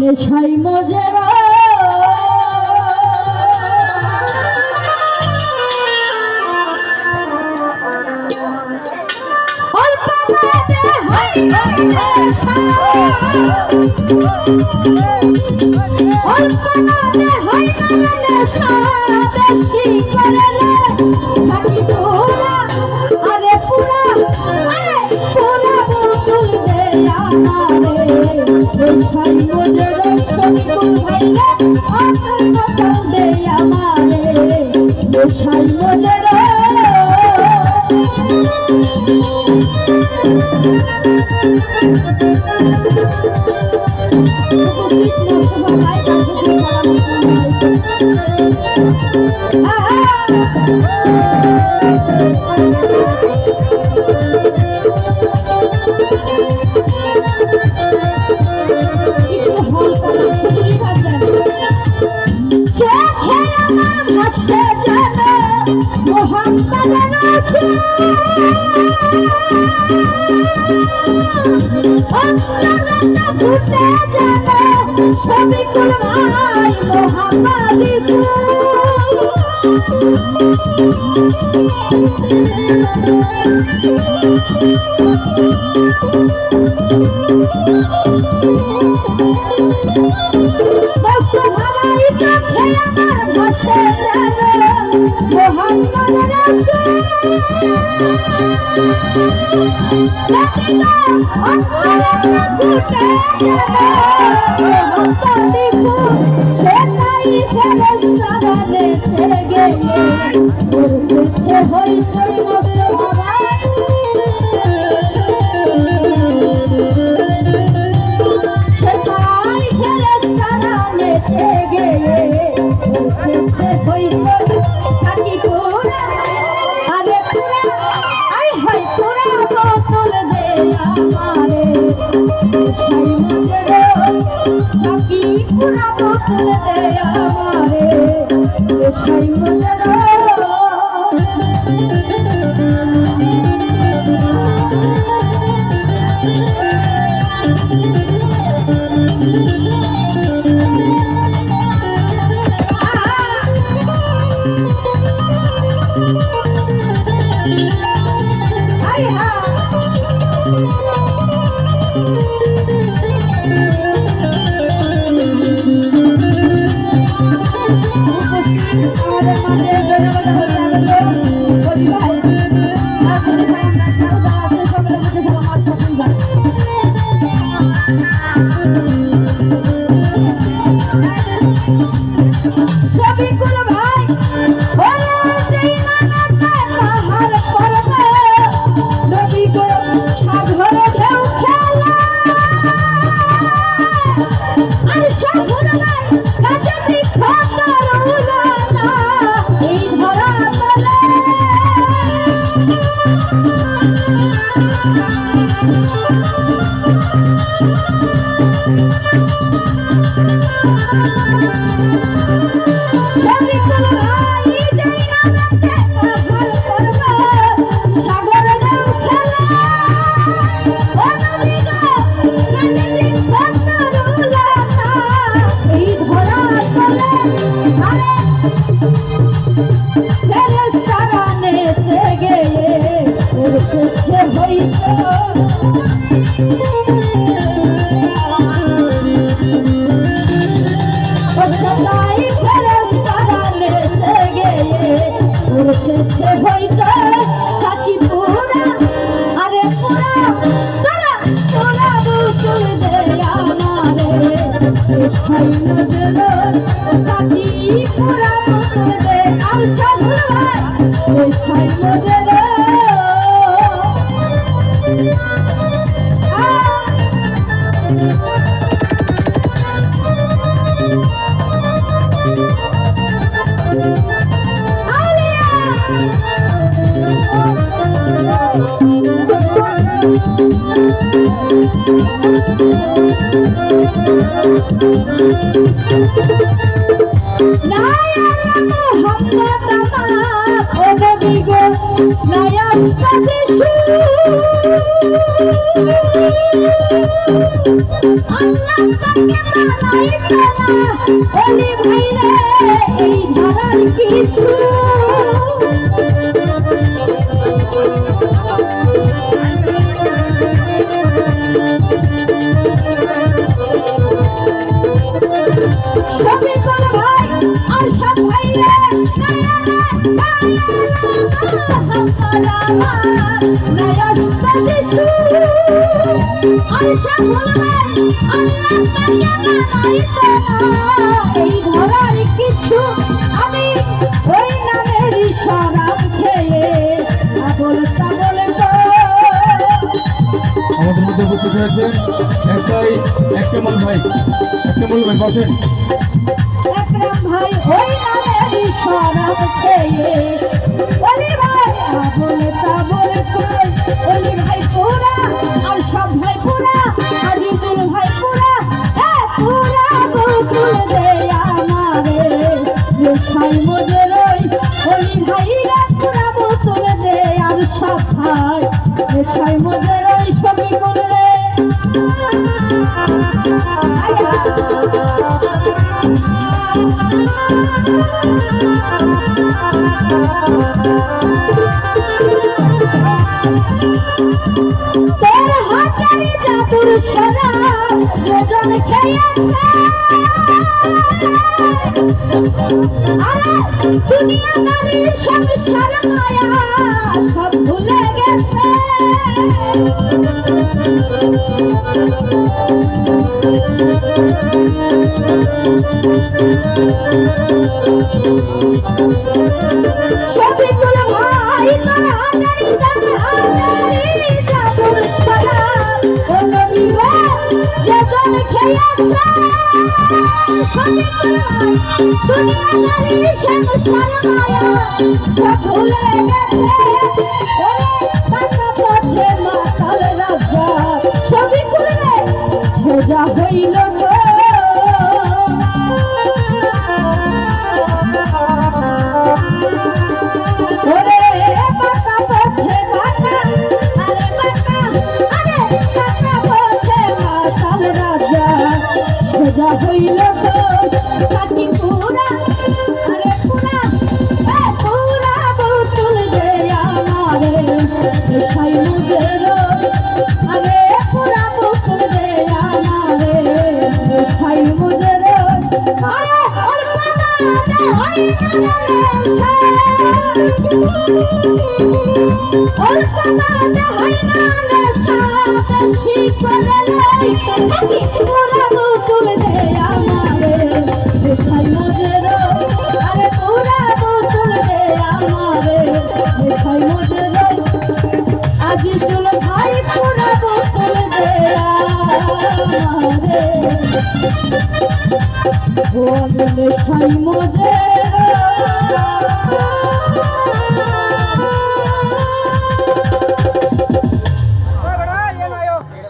নেশাই মজেরা অল্প বাদে হয় নেশা অল্প বাদে হয় নেশা বেশি করলে থাকি তোরা আরে পুরা বুতুল দে আমারে নেশাই মজেরা ছবি কোন ভাইলে আতর বদল দে আমারে নেশাই মজেরা ছবি করবাই মোহাম্মদী ছবি গো নায়াসটা দেশু আল্লাহ তাকে মানাই কানা ওলি ভাইরে এই ধারার কিছু ছবি কোন ভাই আশা ভাইরে নায়াসটা দেশু আশা বলবাই আল্লাহ তাকে মানাই কানা এই ধারার কিছু আমি ওই নামের শরাব খেয়ে আবল তাবল আমাদের মধ্যে উপস্থিত হয়েছেন এসআই একরামুল ভাই বসেন। একরাম ভাই ওই নামের শরাব খেয়ে ওলি ভাই আবল তাবল কই ওলি ভাই পুরা আর সব ভাই পুরা আর রিজুল ভাই পুরা পুরা বুকুল দে আমারে সাই মজে রই ওলি ভাই রে পুরা বুকুল দে আর সব ভাই সাই মজে রই সবই করে তোর হাতের জাদুর সোনা যোজন খেয়েছে আরে দুনিয়াদারির সংসার মায়া সব ভুলে গেছে শফিকুল ভাই তোর হাতের জাদুর সোনা ও নবী গো যোজন খেয়েছে শফিকুল ভাই দুনিয়াদারির সংসার মায়া সব ভুলে গেছে ওরে টাকা পথে মাতাল রাজা শফিকুল রে সোজা হইল গো ওরে বাঁকা পথে বাঁকা আরে বাঁকা আরে বাঁকা পথে মাতাল রাজা সোজা হইল গো সাথী পুরা আরে পুরা পুরা বুতুল দে আমারে সাই মুজের আরে পুরা বুতুল দে আমারে সাই মুজের আরে অলকাতা দে হয় না অলকাতা দে হয় না সাথী করে লাই সাথী পুরা বুতুল দে আমারে সাই মুজের আরে পুরা বুতুল দে আমারে সাই মুজের আজি চুল ভাই পুরা বুতুল দে আমারে ও আমি সাই মুজের